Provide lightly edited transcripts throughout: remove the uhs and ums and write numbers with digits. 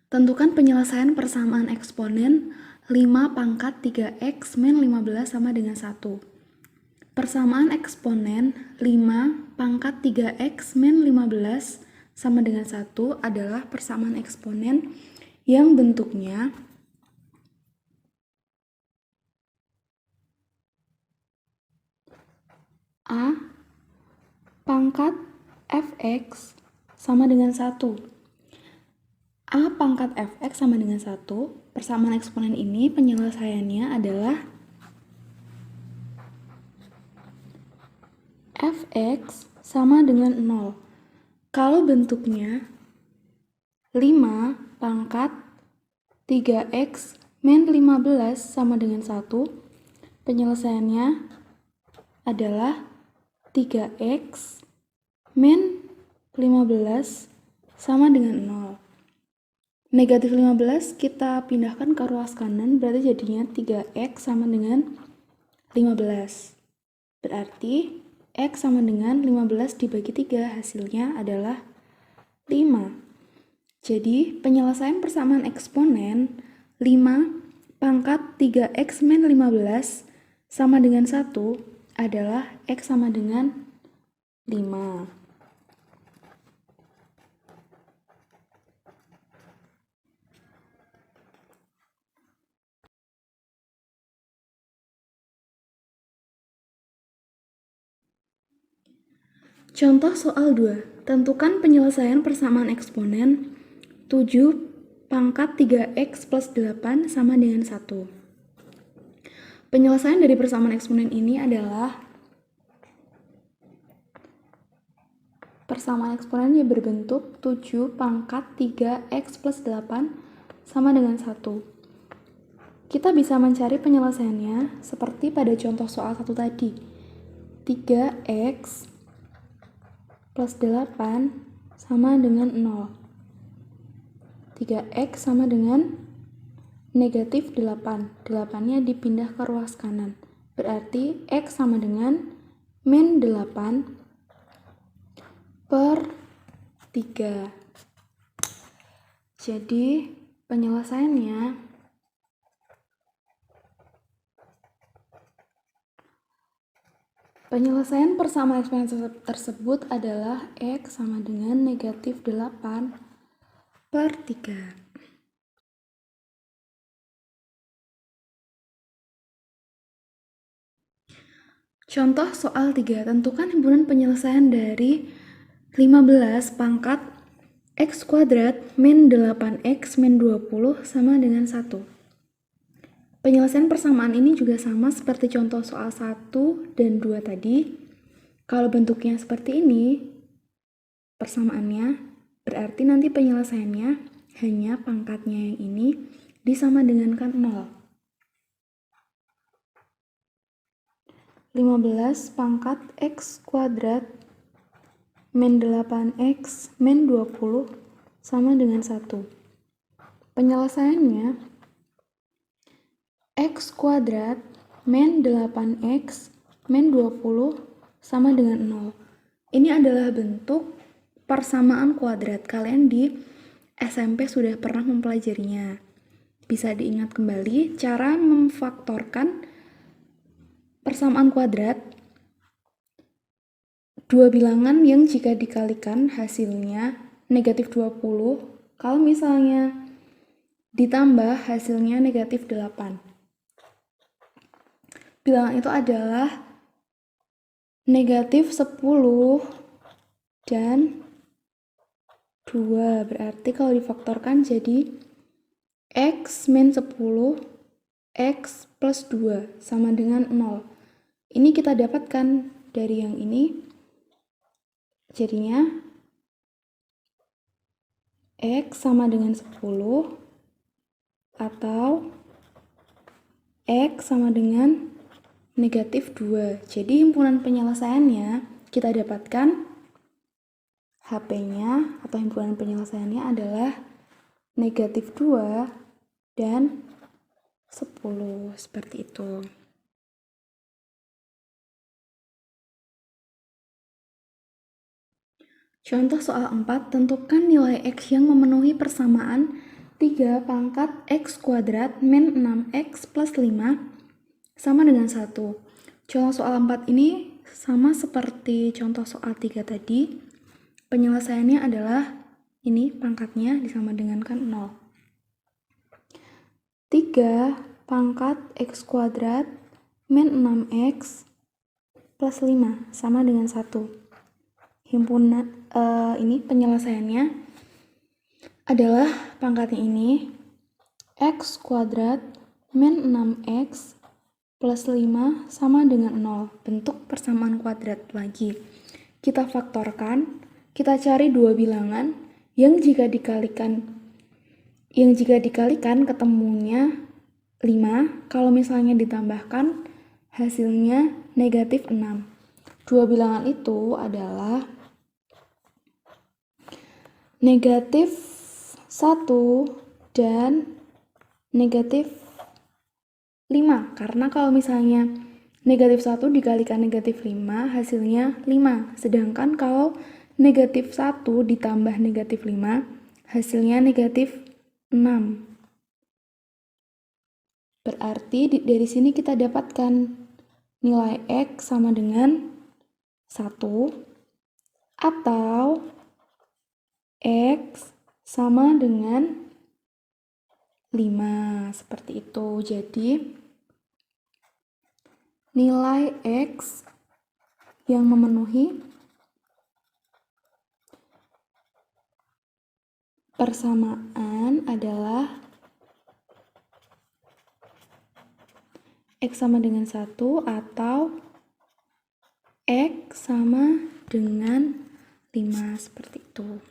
Tentukan penyelesaian persamaan eksponen 5 pangkat 3x min 15 sama dengan 1. Persamaan eksponen 5 pangkat 3x min 15 sama dengan 1 adalah persamaan eksponen yang bentuknya A pangkat fx sama dengan 1. A pangkat fx sama dengan 1, persamaan eksponen ini penyelesaiannya adalah fx sama dengan 0. Kalau bentuknya 5 pangkat 3x min 15 sama dengan 1, penyelesaiannya adalah 3x min 15 sama dengan 0. Negatif 15 kita pindahkan ke ruas kanan, berarti jadinya 3x sama dengan 15. Berarti x sama dengan 15 dibagi 3, hasilnya adalah 5. Jadi penyelesaian persamaan eksponen 5 pangkat 3x min 15 sama dengan 1 adalah x sama dengan 5. Contoh soal 2. Tentukan penyelesaian persamaan eksponen 7 pangkat 3x plus 8 sama dengan 1. Penyelesaian dari persamaan eksponen ini adalah persamaan eksponen yang berbentuk 7 pangkat 3x plus 8 sama dengan 1. Kita bisa mencari penyelesaiannya seperti pada contoh soal 1 tadi. 3x plus 8 sama dengan 0. 3x sama dengan negatif 8. 8-nya dipindah ke ruas kanan. Berarti x sama dengan min 8 per 3. Jadi penyelesaiannya Penyelesaian persamaan eksponen tersebut adalah x sama dengan negatif 8 per 3. Contoh soal 3. Tentukan himpunan penyelesaian dari 15 pangkat x kuadrat min 8x min 20 sama dengan 1. Penyelesaian persamaan ini juga sama seperti contoh soal 1 dan 2 tadi. Kalau bentuknya seperti ini, persamaannya, berarti nanti penyelesaiannya hanya pangkatnya yang ini disama dengankan 0. 15 pangkat x kuadrat min 8x min 20 sama dengan 1. Penyelesaiannya x kuadrat min 8x min 20 sama dengan 0. Ini adalah bentuk persamaan kuadrat. Kalian di SMP sudah pernah mempelajarinya. Bisa diingat kembali cara memfaktorkan persamaan kuadrat. Dua bilangan yang jika dikalikan hasilnya negatif 20. Kalau misalnya ditambah hasilnya negatif 8. Bilangan itu adalah negatif 10 dan 2. Berarti kalau difaktorkan jadi x min 10 x plus 2 sama dengan 0. Ini kita dapatkan dari yang ini. Jadinya x sama dengan 10 atau x sama dengan negatif 2. Jadi himpunan penyelesaiannya kita dapatkan HP-nya atau himpunan penyelesaiannya adalah negatif 2 dan 10. Seperti itu. Contoh soal 4, tentukan nilai x yang memenuhi persamaan 3 pangkat X kuadrat min 6X plus 5 sama dengan 1. Contoh soal 4 ini sama seperti contoh soal 3 tadi. Penyelesaiannya adalah ini pangkatnya disama dengankan 0. 3 pangkat X kuadrat min 6X plus 5 sama dengan 1. Himpunan ini penyelesaiannya adalah pangkatnya ini X kuadrat min 6X plus 5 sama dengan 0. Bentuk persamaan kuadrat lagi. Kita faktorkan, kita cari dua bilangan yang jika dikalikan ketemunya 5, kalau misalnya ditambahkan hasilnya negatif 6. Dua bilangan itu adalah negatif 1 dan negatif 5. Karena kalau misalnya negatif 1 dikalikan negatif 5, hasilnya 5. Sedangkan kalau negatif 1 ditambah negatif 5, hasilnya negatif 6. Berarti dari sini kita dapatkan nilai X sama dengan 1 atau X sama dengan 5. Seperti itu. Jadi nilai X yang memenuhi persamaan adalah X sama dengan 1 atau X sama dengan 5, seperti itu.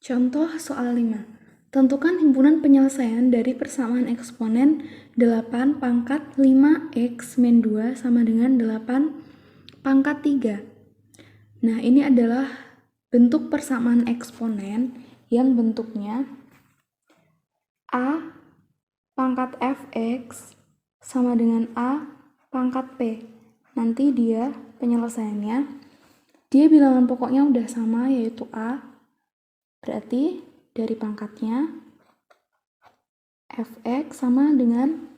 Contoh soal 5. Tentukan himpunan penyelesaian dari persamaan eksponen 8 pangkat 5X min 2 sama dengan 8 pangkat 3. Nah, ini adalah bentuk persamaan eksponen yang bentuknya A pangkat Fx sama dengan A pangkat P. Nanti dia penyelesaiannya, dia bilangan pokoknya udah sama yaitu A. Berarti dari pangkatnya Fx sama dengan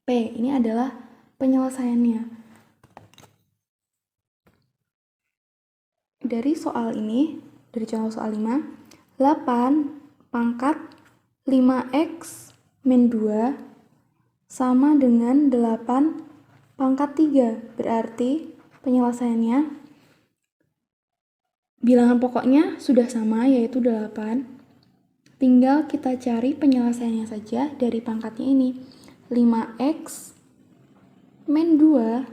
P. Ini adalah penyelesaiannya. Dari soal ini, dari contoh soal 5, 8 pangkat 5X min 2 sama dengan 8 pangkat 3. Berarti penyelesaiannya bilangan pokoknya sudah sama yaitu 8. Tinggal kita cari penyelesaiannya saja dari pangkatnya ini. 5X min 2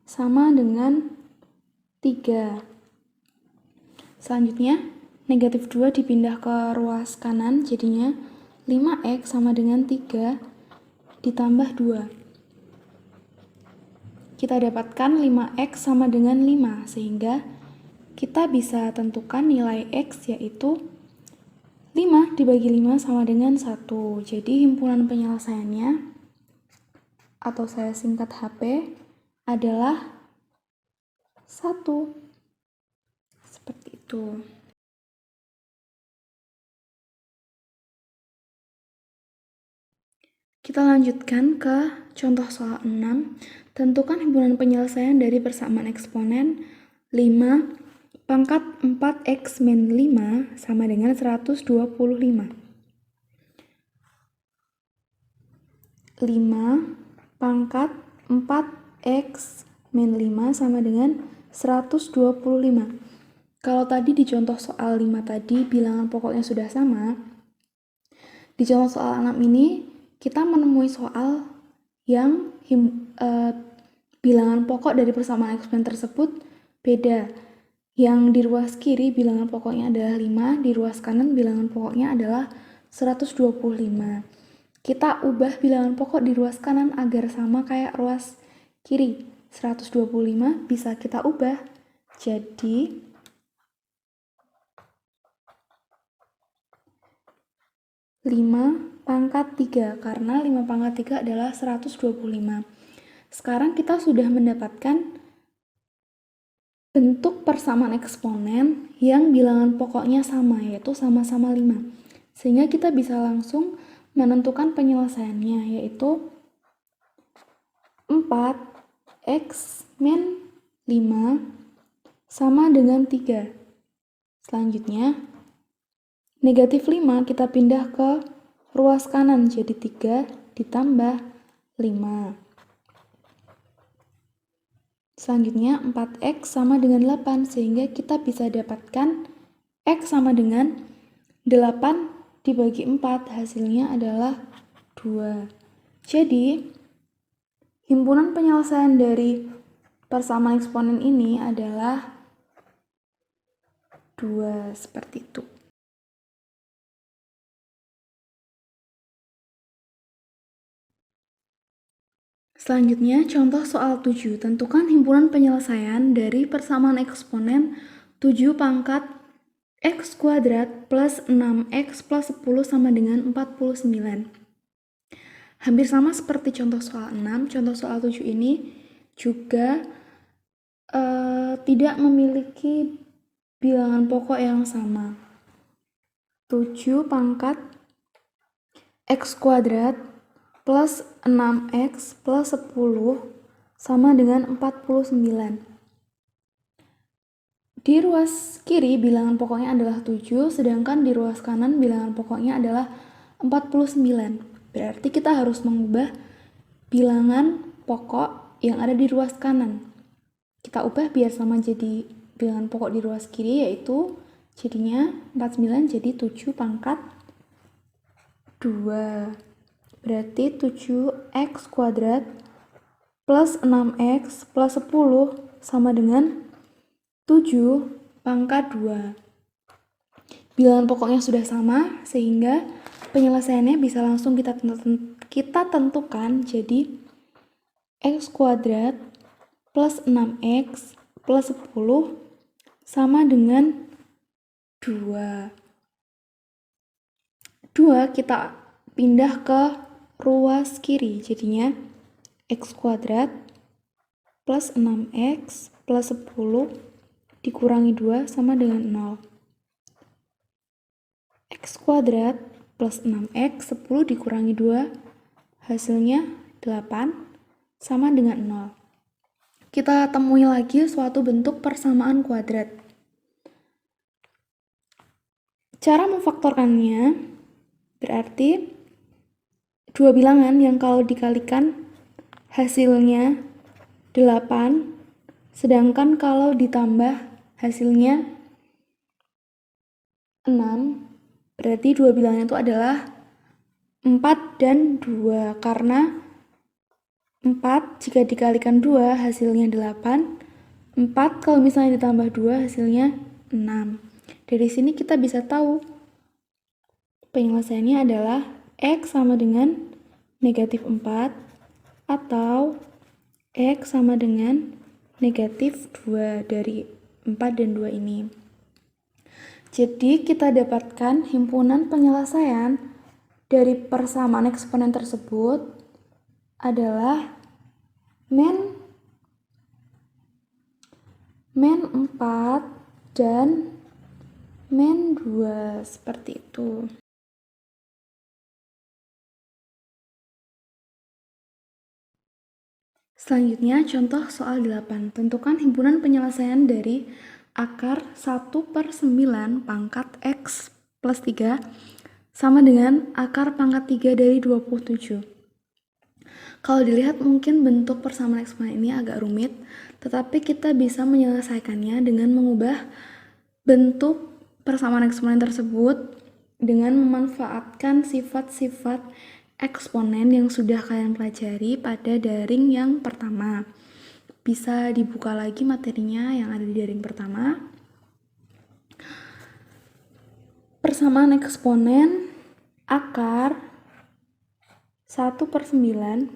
sama dengan 3. Selanjutnya, negatif 2 dipindah ke ruas kanan, jadinya 5X sama dengan 3 ditambah 2. Kita dapatkan 5X sama dengan 5, sehingga kita bisa tentukan nilai X yaitu 5 dibagi 5 sama dengan 1. Jadi himpunan penyelesaiannya, atau saya singkat HP, adalah 1. Seperti itu. Kita lanjutkan ke contoh soal 6. Tentukan himpunan penyelesaian dari persamaan eksponen 5 pangkat 4X min 5 sama dengan 125. 5 pangkat 4X min 5 sama dengan 125. Kalau tadi di contoh soal 5 tadi bilangan pokoknya sudah sama, di contoh soal 6 ini kita menemui soal yang bilangan pokok dari persamaan eksponen tersebut beda. Yang di ruas kiri bilangan pokoknya adalah 5, di ruas kanan bilangan pokoknya adalah 125. Kita ubah bilangan pokok di ruas kanan agar sama kayak ruas kiri. 125 bisa kita ubah jadi 5 pangkat 3, karena 5 pangkat 3 adalah 125. Sekarang kita sudah mendapatkan bentuk persamaan eksponen yang bilangan pokoknya sama, yaitu sama-sama 5. Sehingga kita bisa langsung menentukan penyelesaiannya, yaitu 4x min 5 sama dengan 3. Selanjutnya, negatif 5 kita pindah ke ruas kanan, jadi 3 ditambah 5. Selanjutnya 4x sama dengan 8, sehingga kita bisa dapatkan x sama dengan 8 dibagi 4, hasilnya adalah 2. Jadi, himpunan penyelesaian dari persamaan eksponen ini adalah 2, seperti itu. Selanjutnya, contoh soal 7. Tentukan himpunan penyelesaian dari persamaan eksponen 7 pangkat x kuadrat plus 6x plus 10 sama dengan 49. Hampir sama seperti contoh soal 6, contoh soal 7 ini juga tidak memiliki bilangan pokok yang sama. 7 pangkat x kuadrat plus 6x plus 10 sama dengan 49. Di ruas kiri bilangan pokoknya adalah 7, sedangkan di ruas kanan bilangan pokoknya adalah 49. Berarti kita harus mengubah bilangan pokok yang ada di ruas kanan. Kita ubah biar sama jadi bilangan pokok di ruas kiri, yaitu jadinya 49 jadi 7 pangkat 2. Berarti 7x kuadrat plus 6x plus 10 sama dengan 7 pangkat 2. Bilangan pokoknya sudah sama, sehingga penyelesaiannya bisa langsung kita tentukan jadi x kuadrat plus 6x plus 10 sama dengan 2. 2 kita pindah ke ruas kiri, jadinya x kuadrat plus 6x plus 10 dikurangi 2 sama dengan 0. X kuadrat plus 6x 10 dikurangi 2 hasilnya 8 sama dengan 0. Kita temui lagi suatu bentuk persamaan kuadrat. Cara memfaktorkannya berarti dua bilangan yang kalau dikalikan hasilnya 8, sedangkan kalau ditambah hasilnya 6, berarti dua bilangan itu adalah 4 dan 2, karena 4 jika dikalikan 2 hasilnya 8, 4 kalau misalnya ditambah 2 hasilnya 6. Dari sini kita bisa tahu penyelesaiannya adalah x sama dengan negatif 4 atau x sama dengan negatif 2 dari 4 dan 2 ini. Jadi kita dapatkan himpunan penyelesaian dari persamaan eksponen tersebut adalah min 4 dan min 2, seperti itu. Selanjutnya, contoh soal 8. Tentukan himpunan penyelesaian dari akar 1/9 pangkat x plus 3 sama dengan akar pangkat 3 dari 27. Kalau dilihat mungkin bentuk persamaan eksponen ini agak rumit, tetapi kita bisa menyelesaikannya dengan mengubah bentuk persamaan eksponen tersebut dengan memanfaatkan sifat-sifat eksponen yang sudah kalian pelajari pada daring yang pertama. Bisa dibuka lagi materinya yang ada di daring pertama. Persamaan eksponen akar 1/9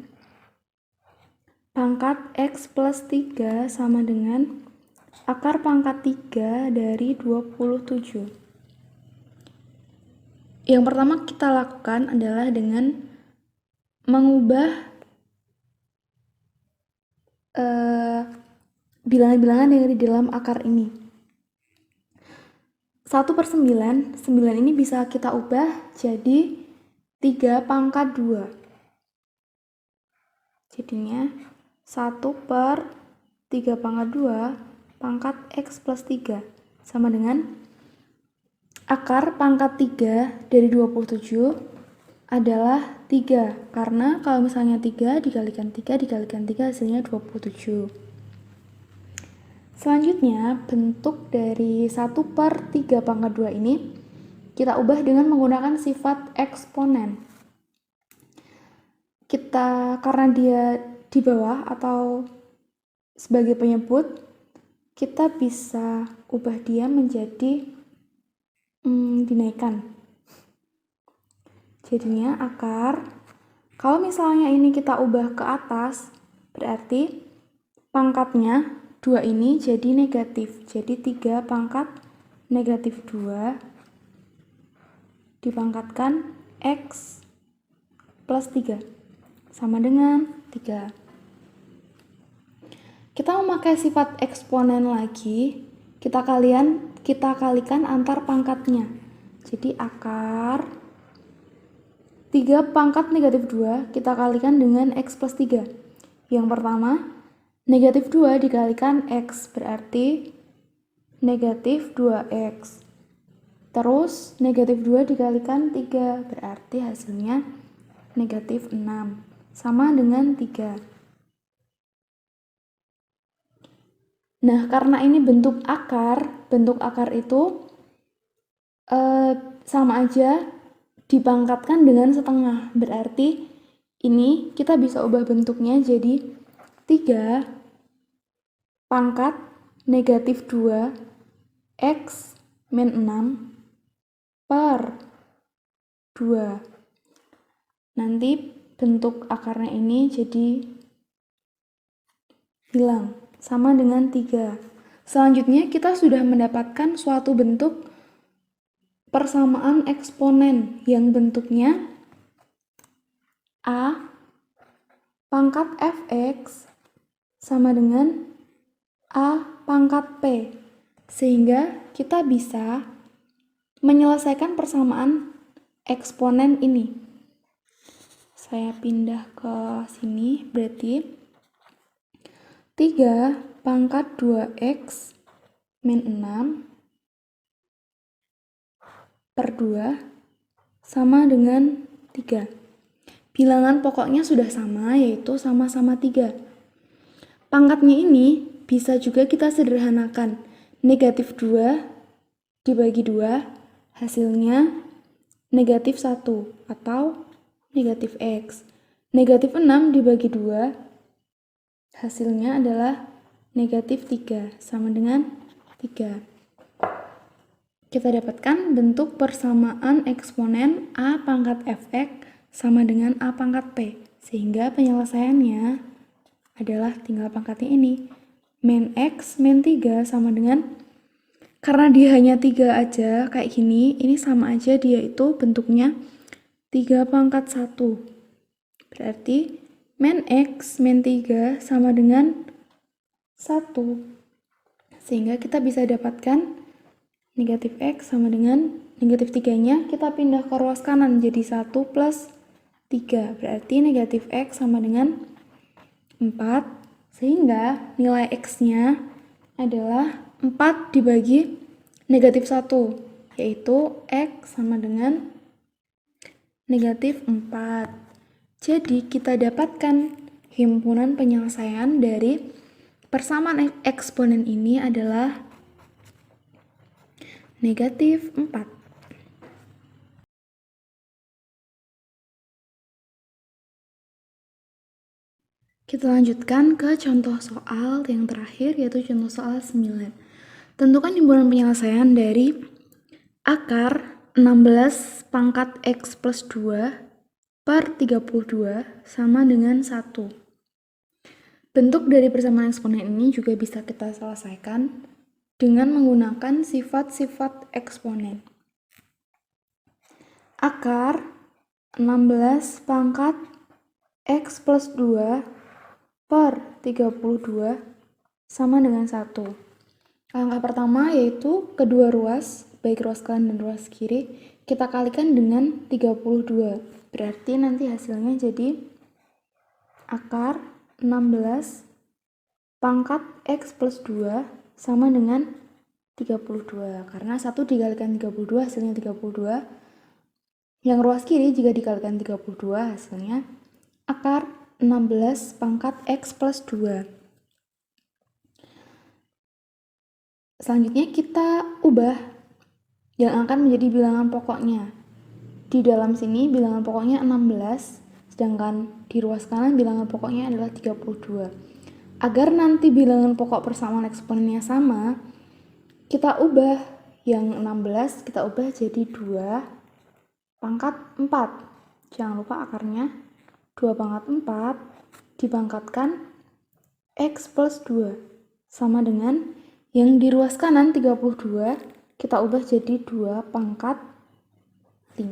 pangkat x plus 3 sama dengan akar pangkat 3 dari 27. Yang pertama kita lakukan adalah dengan mengubah bilangan-bilangan yang ada di dalam akar ini. 1/9, 9 ini bisa kita ubah jadi 3 pangkat 2. Jadinya 1/3 pangkat 2 pangkat X plus 3 sama dengan akar pangkat 3 dari 27 adalah 3, karena kalau misalnya 3 dikalikan 3 dikalikan 3 hasilnya 27. Selanjutnya, bentuk dari 1/3 pangkat 2 ini kita ubah dengan menggunakan sifat eksponen. Karena dia di bawah atau sebagai penyebut, kita bisa ubah dia menjadi dinaikkan. Jadinya akar, kalau misalnya ini kita ubah ke atas, berarti pangkatnya 2 ini jadi negatif. Jadi 3 pangkat negatif 2 dipangkatkan X plus 3 sama dengan 3. Kita memakai sifat eksponen lagi, kita kalikan antar pangkatnya. Jadi akar 3 pangkat negatif 2 kita kalikan dengan X plus 3. Yang pertama, negatif 2 dikalikan X berarti negatif 2X. Terus negatif 2 dikalikan 3 berarti hasilnya negatif 6 sama dengan 3. Nah, karena ini bentuk akar itu sama aja dipangkatkan dengan setengah. Berarti ini kita bisa ubah bentuknya jadi 3 pangkat negatif 2 X min 6 per 2. Nanti bentuk akarnya ini jadi hilang, sama dengan 3. Selanjutnya kita sudah mendapatkan suatu bentuk persamaan eksponen yang bentuknya A pangkat Fx sama dengan A pangkat P. Sehingga kita bisa menyelesaikan persamaan eksponen ini. Saya pindah ke sini, berarti 3 pangkat 2X min 6 per 2 sama dengan 3. Bilangan pokoknya sudah sama, yaitu sama-sama 3. Pangkatnya ini bisa juga kita sederhanakan. Negatif 2 dibagi 2, hasilnya negatif 1 atau negatif X. Negatif 6 dibagi 2, hasilnya adalah negatif 3, sama dengan 3. Kita dapatkan bentuk persamaan eksponen A pangkat Fx sama dengan A pangkat P. Sehingga penyelesaiannya adalah tinggal pangkatnya ini. Min X min 3 sama dengan, karena dia hanya 3 aja kayak gini, ini sama aja dia itu bentuknya 3 pangkat 1. Berarti min X min 3 sama dengan 1. Sehingga kita bisa dapatkan negatif X sama dengan negatif 3-nya kita pindah ke ruas kanan jadi 1 plus 3. Berarti negatif X sama dengan 4. Sehingga nilai X-nya adalah 4 dibagi negatif 1, yaitu X sama dengan negatif 4. Jadi kita dapatkan himpunan penyelesaian dari persamaan eksponen ini adalah negatif 4. Kita lanjutkan ke contoh soal yang terakhir, yaitu contoh soal 9. Tentukan himpunan penyelesaian dari akar 16 pangkat X plus 2 per 32 sama dengan 1. Bentuk dari persamaan eksponen ini juga bisa kita selesaikan dengan menggunakan sifat-sifat eksponen. Akar 16 pangkat X plus 2 per 32 sama dengan 1. Langkah pertama yaitu kedua ruas, baik ruas kanan dan ruas kiri, kita kalikan dengan 32. Berarti nanti hasilnya jadi akar 16 pangkat X plus 2 sama dengan 32. Karena 1 dikalikan 32 hasilnya 32. Yang ruas kiri jika dikalikan 32 hasilnya akar 16 pangkat X plus 2. Selanjutnya kita ubah yang akan menjadi bilangan pokoknya. Di dalam sini bilangan pokoknya 16, sedangkan di ruas kanan bilangan pokoknya adalah 32. Agar nanti bilangan pokok persamaan eksponennya sama, kita ubah yang 16, kita ubah jadi 2 pangkat 4. Jangan lupa akarnya 2 pangkat 4 dipangkatkan X plus 2 sama dengan yang di ruas kanan 32 kita ubah jadi 2 pangkat 5.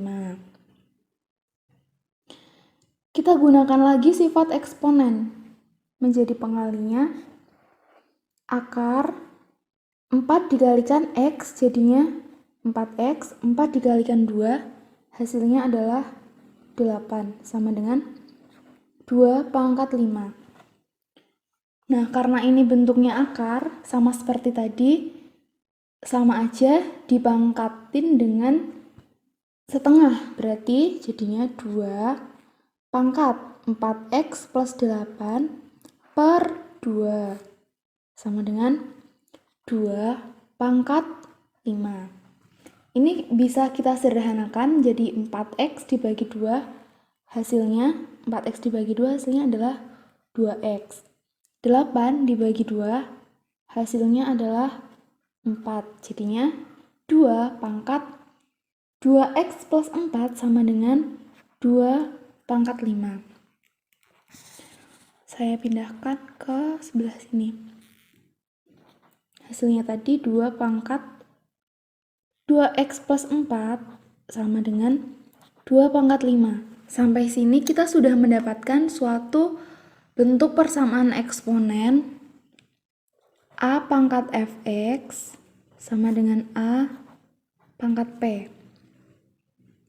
Kita gunakan lagi sifat eksponen. Menjadi pengalinya akar 4 dikalikan X jadinya 4X, 4 dikalikan 2 hasilnya adalah 8 sama dengan 2 pangkat 5. Nah, karena ini bentuknya akar, sama seperti tadi, sama aja dipangkatin dengan setengah. Berarti jadinya 2 pangkat 4X plus 8 per 2. Sama dengan 2 pangkat 5. Ini bisa kita sederhanakan jadi 4X dibagi 2, hasilnya 4X dibagi 2 hasilnya adalah 2X. 8 dibagi 2 hasilnya adalah 4. Jadinya 2 pangkat 2X plus 4 sama dengan 2 pangkat 5. Saya pindahkan ke sebelah sini. Hasilnya tadi 2 pangkat 2X plus 4 sama dengan 2 pangkat 5. Sampai sini kita sudah mendapatkan suatu bentuk persamaan eksponen A pangkat Fx sama dengan A pangkat P.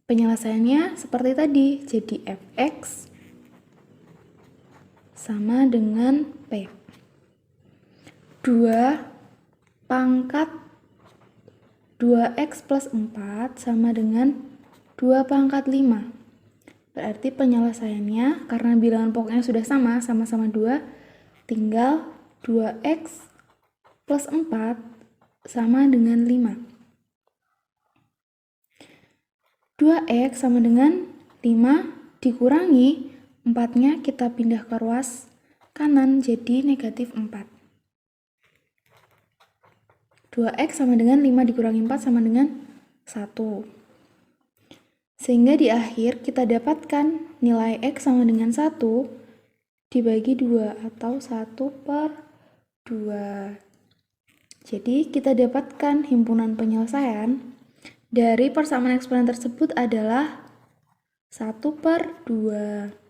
Penyelesaiannya seperti tadi, jadi Fx sama dengan P. 2 pangkat 2X plus 4 sama dengan 2 pangkat 5. Berarti penyelesaiannya karena bilangan pokoknya sudah sama, sama-sama 2, tinggal 2X plus 4 sama dengan 5. 2X sama dengan 5 dikurangi 4-nya kita pindah ke ruas kanan jadi negatif 4. 2X sama dengan 5 dikurangi 4 sama dengan 1. Sehingga di akhir kita dapatkan nilai X sama dengan 1 dibagi 2 atau 1 per 2. Jadi kita dapatkan himpunan penyelesaian dari persamaan eksponen tersebut adalah 1 per 2.